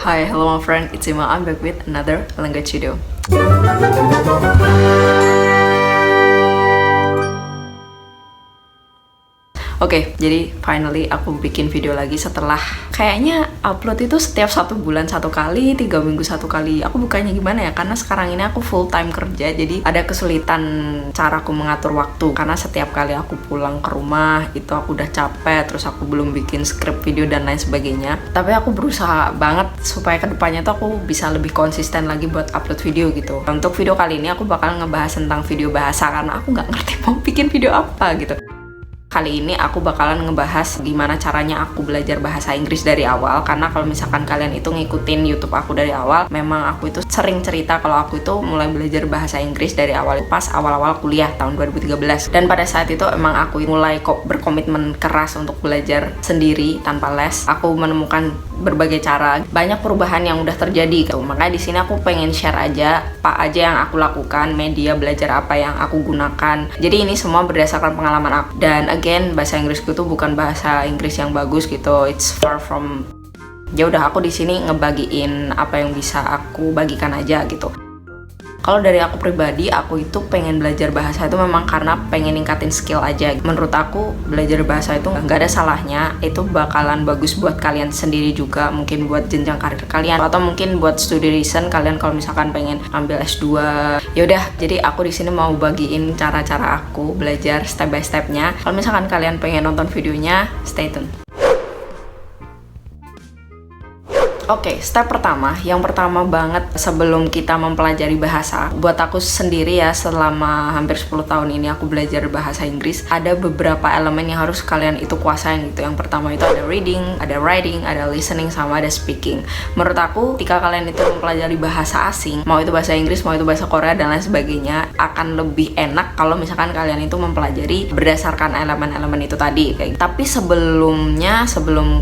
Hi, hello my friend, it's Ima. I'm back with another language video. Oke, jadi finally aku bikin video lagi setelah kayaknya upload itu setiap 1 bulan 1 kali, 3 minggu 1 kali. Aku bukannya gimana ya, karena sekarang ini aku full time kerja, jadi ada kesulitan cara aku mengatur waktu. Karena setiap kali aku pulang ke rumah, itu aku udah capek, terus aku belum bikin script video dan lain sebagainya. Tapi aku berusaha banget supaya kedepannya tuh aku bisa lebih konsisten lagi buat upload video gitu. Untuk video kali ini aku bakal ngebahas tentang video bahasa, karena aku nggak ngerti mau bikin video apa gitu. Kali ini aku bakalan ngebahas gimana caranya aku belajar bahasa Inggris dari awal. Karena kalau misalkan kalian itu ngikutin YouTube aku dari awal, memang aku itu sering cerita kalau aku itu mulai belajar bahasa Inggris dari awal pas awal-awal kuliah tahun 2013. Dan pada saat itu emang aku mulai berkomitmen keras untuk belajar sendiri tanpa les. Aku menemukan berbagai cara, banyak perubahan yang udah terjadi gitu. Makanya di sini aku pengen share aja apa aja yang aku lakukan, media belajar apa yang aku gunakan. Jadi ini semua berdasarkan pengalaman aku. Dan again, bahasa Inggrisku tuh bukan bahasa Inggris yang bagus gitu. It's far from. Ya udah, aku di sini ngebagiin apa yang bisa aku bagikan aja gitu. Kalau dari aku pribadi, aku itu pengen belajar bahasa itu memang karena pengen ningkatin skill aja. Menurut aku, belajar bahasa itu nggak ada salahnya. Itu bakalan bagus buat kalian sendiri juga, mungkin buat jenjang karir kalian, atau mungkin buat studi reason kalian kalau misalkan pengen ambil S2. Yaudah, jadi aku di sini mau bagiin cara-cara aku belajar step by stepnya. Kalau misalkan kalian pengen nonton videonya, stay tune. Oke, step pertama, yang pertama banget sebelum kita mempelajari bahasa, buat aku sendiri ya, selama hampir 10 tahun ini aku belajar bahasa Inggris, ada beberapa elemen yang harus kalian itu kuasain gitu. Yang pertama itu ada reading, ada writing, ada listening, sama ada speaking. Menurut aku, ketika kalian itu mempelajari bahasa asing, mau itu bahasa Inggris, mau itu bahasa Korea, dan lain sebagainya, akan lebih enak kalau misalkan kalian itu mempelajari berdasarkan elemen-elemen itu tadi. Tapi sebelum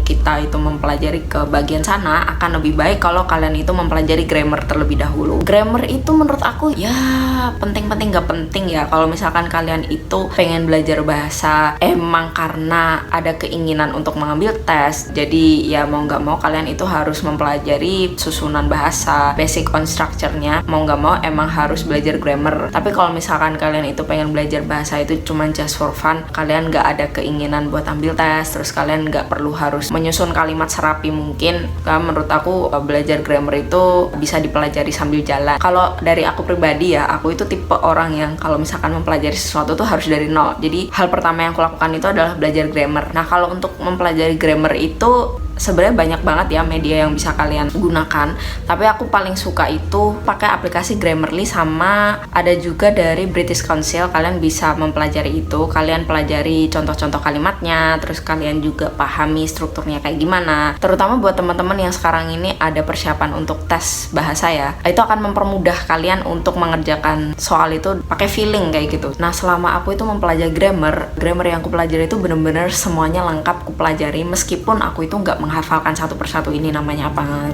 kita itu mempelajari ke bagian sana, akan lebih baik kalau kalian itu mempelajari grammar terlebih dahulu. Grammar itu menurut aku ya penting-penting gak penting ya. Kalau misalkan kalian itu pengen belajar bahasa emang karena ada keinginan untuk mengambil tes, jadi ya mau gak mau kalian itu harus mempelajari susunan bahasa, basic on structure-nya. Mau gak mau emang harus belajar grammar. Tapi kalau misalkan kalian itu pengen belajar bahasa itu cuma just for fun, kalian gak ada keinginan buat ambil tes, terus kalian gak perlu harus menyusun kalimat serapi mungkin, menurut aku belajar grammar itu bisa dipelajari sambil jalan. Kalau dari aku pribadi ya, aku itu tipe orang yang kalau misalkan mempelajari sesuatu tuh harus dari nol. Jadi hal pertama yang aku lakukan itu adalah belajar grammar. Nah, kalau untuk mempelajari grammar itu sebenarnya banyak banget ya media yang bisa kalian gunakan, tapi aku paling suka itu pakai aplikasi Grammarly, sama ada juga dari British Council. Kalian bisa mempelajari itu, kalian pelajari contoh-contoh kalimatnya, terus kalian juga pahami strukturnya kayak gimana. Terutama buat teman-teman yang sekarang ini ada persiapan untuk tes bahasa ya, itu akan mempermudah kalian untuk mengerjakan soal itu pakai feeling kayak gitu. Nah, selama aku itu mempelajari grammar yang aku pelajari itu bener-bener semuanya lengkap aku pelajari, meskipun aku itu nggak menghafalkan satu persatu ini namanya apa,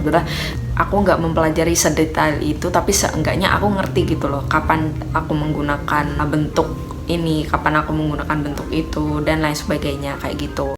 aku nggak mempelajari sedetail itu, tapi seenggaknya aku ngerti gitu loh, kapan aku menggunakan bentuk ini, kapan aku menggunakan bentuk itu, dan lain sebagainya kayak gitu.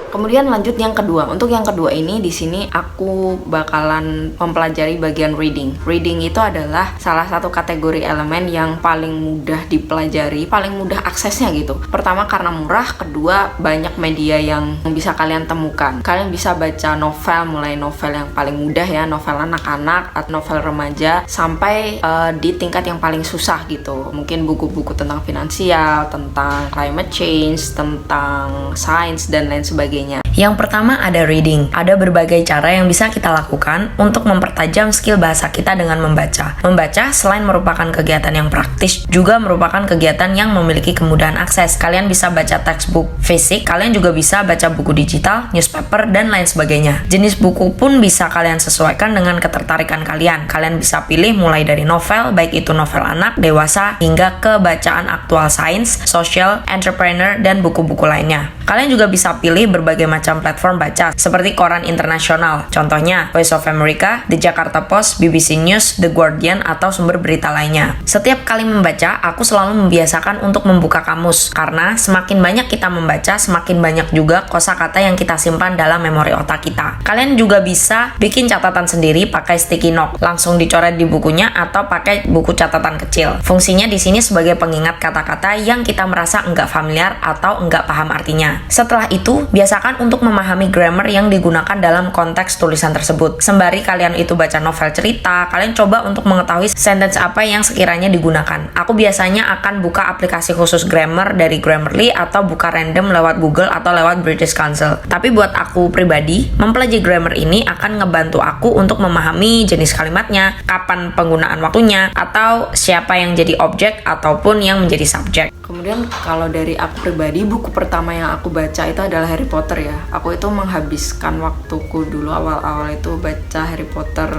Kemudian lanjut yang kedua. Untuk yang kedua ini di sini aku bakalan mempelajari bagian reading. Reading itu adalah salah satu kategori elemen yang paling mudah dipelajari, paling mudah aksesnya gitu. Pertama karena murah, kedua banyak media yang bisa kalian temukan. Kalian bisa baca novel, mulai novel yang paling mudah ya, novel anak-anak atau novel remaja, sampai di tingkat yang paling susah gitu. Mungkin buku-buku tentang finansial, tentang climate change, tentang sains dan lain sebagainya. Yang pertama ada reading. Ada berbagai cara yang bisa kita lakukan untuk mempertajam skill bahasa kita dengan membaca. Membaca selain merupakan kegiatan yang praktis, juga merupakan kegiatan yang memiliki kemudahan akses. Kalian bisa baca textbook fisik, kalian juga bisa baca buku digital, newspaper, dan lain sebagainya. Jenis buku pun bisa kalian sesuaikan dengan ketertarikan kalian. Kalian bisa pilih mulai dari novel, baik itu novel anak, dewasa, hingga ke bacaan aktual sains, social, entrepreneur, dan buku-buku lainnya. Kalian juga bisa pilih berbagai berbagai macam platform baca seperti koran internasional, contohnya Voice of America, The Jakarta Post, BBC News, The Guardian, atau sumber berita lainnya. Setiap kali membaca, aku selalu membiasakan untuk membuka kamus, karena semakin banyak kita membaca, semakin banyak juga kosakata yang kita simpan dalam memori otak kita. Kalian juga bisa bikin catatan sendiri pakai sticky note, langsung dicoret di bukunya atau pakai buku catatan kecil. Fungsinya di sini sebagai pengingat kata-kata yang kita merasa enggak familiar atau enggak paham artinya. Setelah itu, biasakan untuk memahami grammar yang digunakan dalam konteks tulisan tersebut. Sembari kalian itu baca novel cerita, kalian coba untuk mengetahui sentence apa yang sekiranya digunakan. Aku biasanya akan buka aplikasi khusus grammar dari Grammarly atau buka random lewat Google atau lewat British Council. Tapi buat aku pribadi, mempelajari grammar ini akan ngebantu aku untuk memahami jenis kalimatnya, kapan penggunaan waktunya, atau siapa yang jadi objek ataupun yang menjadi subjek. Kemudian kalau dari aku pribadi, buku pertama yang aku baca itu adalah Harry Potter ya. Aku itu menghabiskan waktuku dulu awal-awal itu baca Harry Potter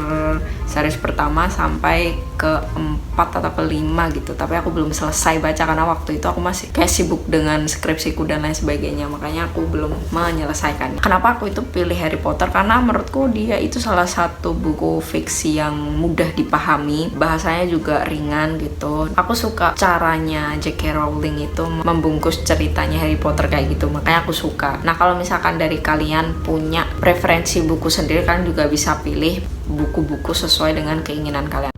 series pertama sampai ke 4 atau ke 5 gitu. Tapi aku belum selesai baca karena waktu itu aku masih kayak sibuk dengan skripsiku dan lain sebagainya. Makanya aku belum menyelesaikan. Kenapa aku itu pilih Harry Potter? Karena menurutku dia itu salah satu buku fiksi yang mudah dipahami, bahasanya juga ringan gitu. Aku suka caranya J.K. Rowling itu membungkus ceritanya Harry Potter kayak gitu, makanya aku suka. Nah, kalau misalkan dari kalian punya preferensi buku sendiri, kalian juga bisa pilih buku-buku sesuai dengan keinginan kalian.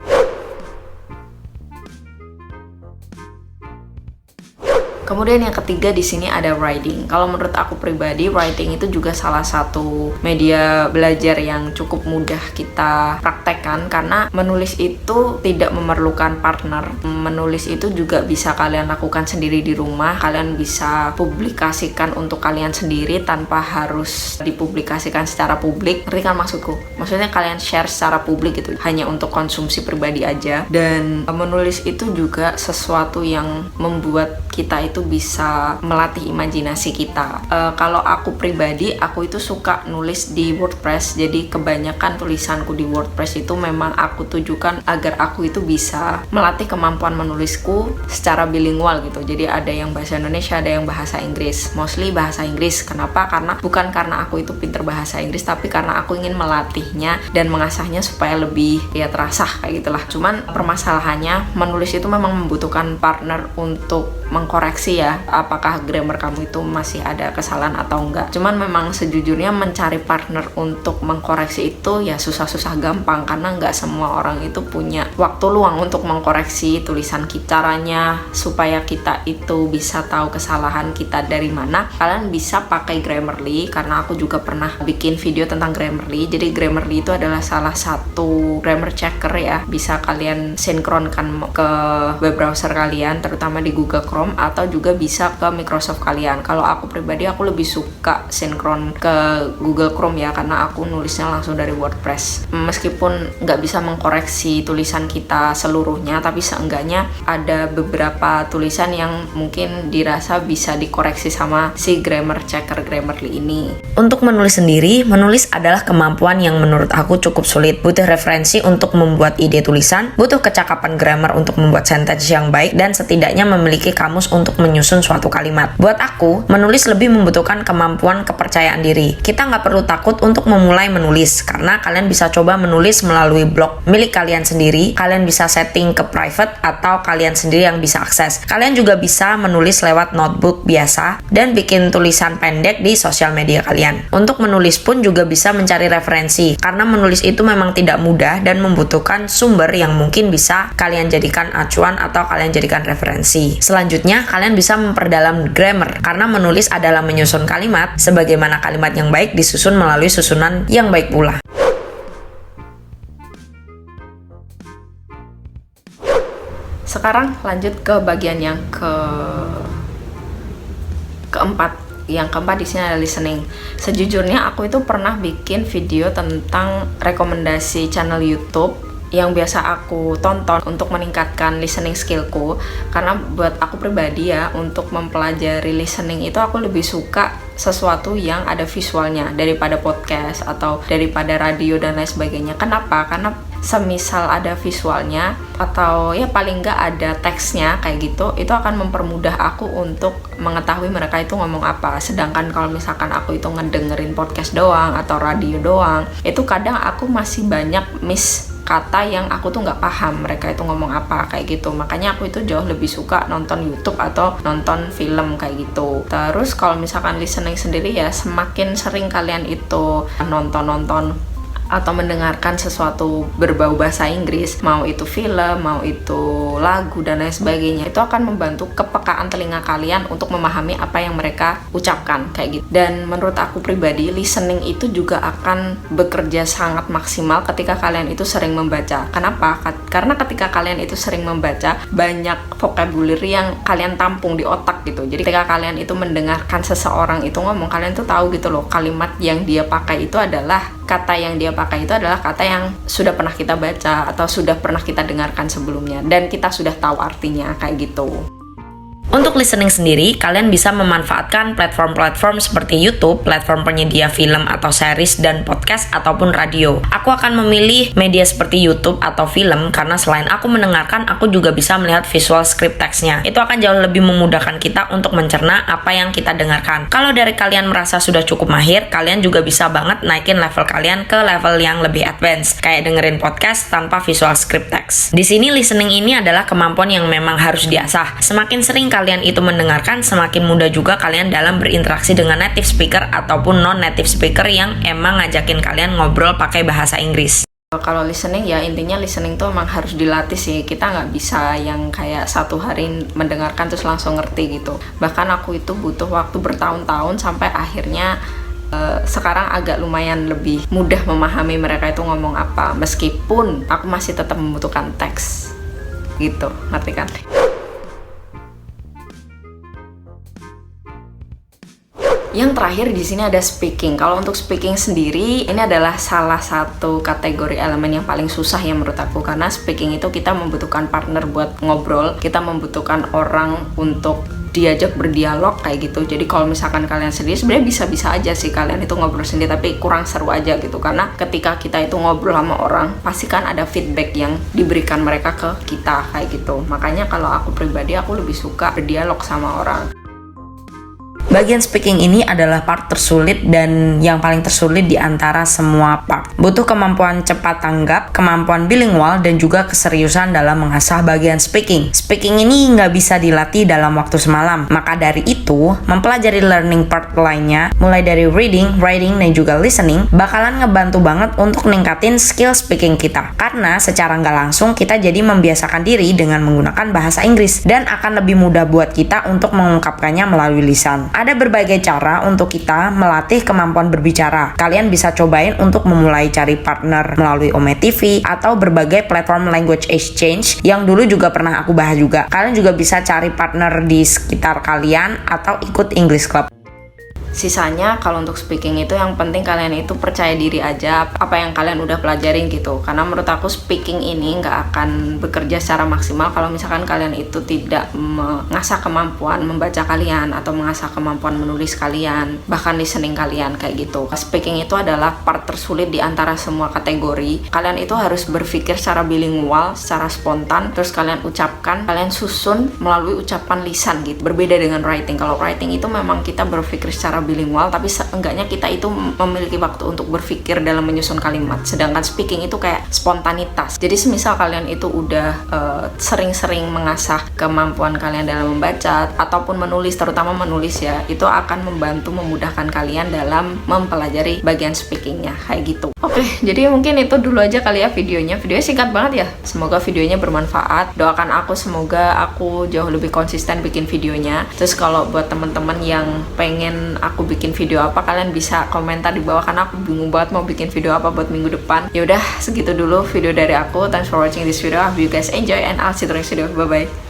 Kemudian yang ketiga di sini ada writing. Kalau menurut aku pribadi, writing itu juga salah satu media belajar yang cukup mudah kita praktekkan karena menulis itu tidak memerlukan partner. Menulis itu juga bisa kalian lakukan sendiri di rumah. Kalian bisa publikasikan untuk kalian sendiri tanpa harus dipublikasikan secara publik. Ngerti kan maksudku? Maksudnya kalian share secara publik gitu, hanya untuk konsumsi pribadi aja. Dan menulis itu juga sesuatu yang membuat kita itu bisa melatih imajinasi kita. Kalau aku pribadi, aku itu suka nulis di WordPress. Jadi kebanyakan tulisanku di WordPress itu memang aku tujukan agar aku itu bisa melatih kemampuan menulisku secara bilingual gitu. Jadi ada yang bahasa Indonesia, ada yang bahasa Inggris. Mostly bahasa Inggris. Kenapa? Karena bukan karena aku itu pinter bahasa Inggris, tapi karena aku ingin melatihnya dan mengasahnya supaya lebih ya terasa kayak gitulah. Cuman permasalahannya menulis itu memang membutuhkan partner untuk mengkoreksi ya, apakah grammar kamu itu masih ada kesalahan atau enggak. Cuman memang sejujurnya mencari partner untuk mengkoreksi itu ya susah-susah gampang, karena enggak semua orang itu punya waktu luang untuk mengkoreksi tulisan kita. Caranya supaya kita itu bisa tahu kesalahan kita dari mana, kalian bisa pakai Grammarly, karena aku juga pernah bikin video tentang Grammarly. Jadi Grammarly itu adalah salah satu grammar checker ya, bisa kalian sinkronkan ke web browser kalian, terutama di Google Chrome, atau juga bisa ke Microsoft kalian. Kalau aku pribadi, aku lebih suka sinkron ke Google Chrome ya, karena aku nulisnya langsung dari WordPress. Meskipun nggak bisa mengkoreksi tulisan kita seluruhnya, tapi seenggaknya ada beberapa tulisan yang mungkin dirasa bisa dikoreksi sama si grammar checker Grammarly ini. Untuk menulis sendiri, menulis adalah kemampuan yang menurut aku cukup sulit. Butuh referensi untuk membuat ide tulisan, butuh kecakapan grammar untuk membuat sentence yang baik, dan setidaknya memiliki kamus untuk menyusun suatu kalimat. Buat aku, menulis lebih membutuhkan kemampuan kepercayaan diri. Kita nggak perlu takut untuk memulai menulis, karena kalian bisa coba menulis melalui blog milik kalian sendiri. Kalian bisa setting ke private atau kalian sendiri yang bisa akses. Kalian juga bisa menulis lewat notebook biasa dan bikin tulisan pendek di sosial media kalian. Untuk menulis pun juga bisa mencari referensi, karena menulis itu memang tidak mudah dan membutuhkan sumber yang mungkin bisa kalian jadikan acuan atau kalian jadikan referensi. Selanjutnya, kalian bisa memperdalam grammar, karena menulis adalah menyusun kalimat sebagaimana kalimat yang baik disusun melalui susunan yang baik pula. Sekarang lanjut ke bagian yang keempat. Yang keempat di sini ada listening. Sejujurnya aku itu pernah bikin video tentang rekomendasi channel YouTube yang biasa aku tonton untuk meningkatkan listening skillku, karena buat aku pribadi ya, untuk mempelajari listening itu aku lebih suka sesuatu yang ada visualnya daripada podcast atau daripada radio dan lain sebagainya. Kenapa? Karena semisal ada visualnya atau ya paling nggak ada teksnya kayak gitu, itu akan mempermudah aku untuk mengetahui mereka itu ngomong apa. Sedangkan kalau misalkan aku itu ngedengerin podcast doang atau radio doang, itu kadang aku masih banyak miss kata yang aku tuh nggak paham mereka itu ngomong apa kayak gitu. Makanya aku itu jauh lebih suka nonton YouTube atau nonton film kayak gitu. Terus kalau misalkan listening sendiri ya, semakin sering kalian itu nonton atau mendengarkan sesuatu berbau bahasa Inggris, mau itu film, mau itu lagu dan lain sebagainya, itu akan membantu kepekaan telinga kalian untuk memahami apa yang mereka ucapkan kayak gitu. Dan menurut aku pribadi, listening itu juga akan bekerja sangat maksimal ketika kalian itu sering membaca. Kenapa? Karena ketika kalian itu sering membaca, banyak vocabulary yang kalian tampung di otak gitu. Jadi ketika kalian itu mendengarkan seseorang itu ngomong, kalian tuh tahu gitu loh, kalimat yang dia pakai itu adalah kata yang dia pakai itu adalah kata yang sudah pernah kita baca atau sudah pernah kita dengarkan sebelumnya dan kita sudah tahu artinya kayak gitu. Untuk listening sendiri, kalian bisa memanfaatkan platform-platform seperti YouTube, platform penyedia film atau series dan podcast ataupun radio. Aku akan memilih media seperti YouTube atau film karena selain aku mendengarkan, aku juga bisa melihat visual script teksnya. Itu akan jauh lebih memudahkan kita untuk mencerna apa yang kita dengarkan. Kalau dari kalian merasa sudah cukup mahir, kalian juga bisa banget naikin level kalian ke level yang lebih advance, kayak dengerin podcast tanpa visual script teks. Di sini listening ini adalah kemampuan yang memang harus diasah. Semakin sering kalian itu mendengarkan, semakin mudah juga kalian dalam berinteraksi dengan native speaker ataupun non-native speaker yang emang ngajakin kalian ngobrol pakai bahasa Inggris. Kalau listening ya intinya listening tuh emang harus dilatih sih. Kita nggak bisa yang kayak satu hari mendengarkan terus langsung ngerti gitu. Bahkan aku itu butuh waktu bertahun-tahun sampai akhirnya sekarang agak lumayan lebih mudah memahami mereka itu ngomong apa, meskipun aku masih tetap membutuhkan teks gitu, ngerti kan? Yang terakhir di sini ada speaking. Kalau untuk speaking sendiri, ini adalah salah satu kategori elemen yang paling susah ya menurut aku, karena speaking itu kita membutuhkan partner buat ngobrol, kita membutuhkan orang untuk diajak berdialog kayak gitu. Jadi kalau misalkan kalian sendiri, sebenarnya bisa-bisa aja sih kalian itu ngobrol sendiri, tapi kurang seru aja gitu. Karena ketika kita itu ngobrol sama orang, pasti kan ada feedback yang diberikan mereka ke kita kayak gitu. Makanya kalau aku pribadi, aku lebih suka berdialog sama orang. Bagian speaking ini adalah part tersulit dan yang paling tersulit di antara semua part. Butuh kemampuan cepat tanggap, kemampuan bilingual, dan juga keseriusan dalam mengasah bagian speaking. Speaking ini nggak bisa dilatih dalam waktu semalam. Maka dari itu, mempelajari learning part lainnya, mulai dari reading, writing, dan juga listening, bakalan ngebantu banget untuk ningkatin skill speaking kita. Karena secara nggak langsung, kita jadi membiasakan diri dengan menggunakan bahasa Inggris, dan akan lebih mudah buat kita untuk mengungkapkannya melalui lisan. Ada berbagai cara untuk kita melatih kemampuan berbicara. Kalian bisa cobain untuk memulai cari partner melalui Ome TV atau berbagai platform language exchange yang dulu juga pernah aku bahas juga. Kalian juga bisa cari partner di sekitar kalian atau ikut English Club. Sisanya kalau untuk speaking itu yang penting kalian itu percaya diri aja apa yang kalian udah pelajarin gitu. Karena menurut aku speaking ini nggak akan bekerja secara maksimal kalau misalkan kalian itu tidak mengasah kemampuan membaca kalian atau mengasah kemampuan menulis kalian, bahkan listening kalian kayak gitu. Speaking itu adalah part tersulit di antara semua kategori. Kalian itu harus berpikir secara bilingual, secara spontan, terus kalian ucapkan, kalian susun melalui ucapan lisan gitu. Berbeda dengan writing. Kalau writing itu memang kita berpikir secara bilingual, tapi seenggaknya kita itu memiliki waktu untuk berpikir dalam menyusun kalimat. Sedangkan speaking itu kayak spontanitas. Jadi semisal kalian itu udah sering-sering mengasah kemampuan kalian dalam membaca ataupun menulis, terutama menulis ya, itu akan membantu memudahkan kalian dalam mempelajari bagian speakingnya kayak gitu. Oke, jadi mungkin itu dulu aja kali ya videonya. Videonya singkat banget ya. Semoga videonya bermanfaat. Doakan aku semoga aku jauh lebih konsisten bikin videonya. Terus kalau buat teman-teman yang pengen aku bikin video apa, kalian bisa komentar di bawah karena aku bingung banget mau bikin video apa buat minggu depan. Ya udah, segitu dulu video dari aku. Thanks for watching this video. I hope you guys enjoy and I'll see you in the next video. Bye bye.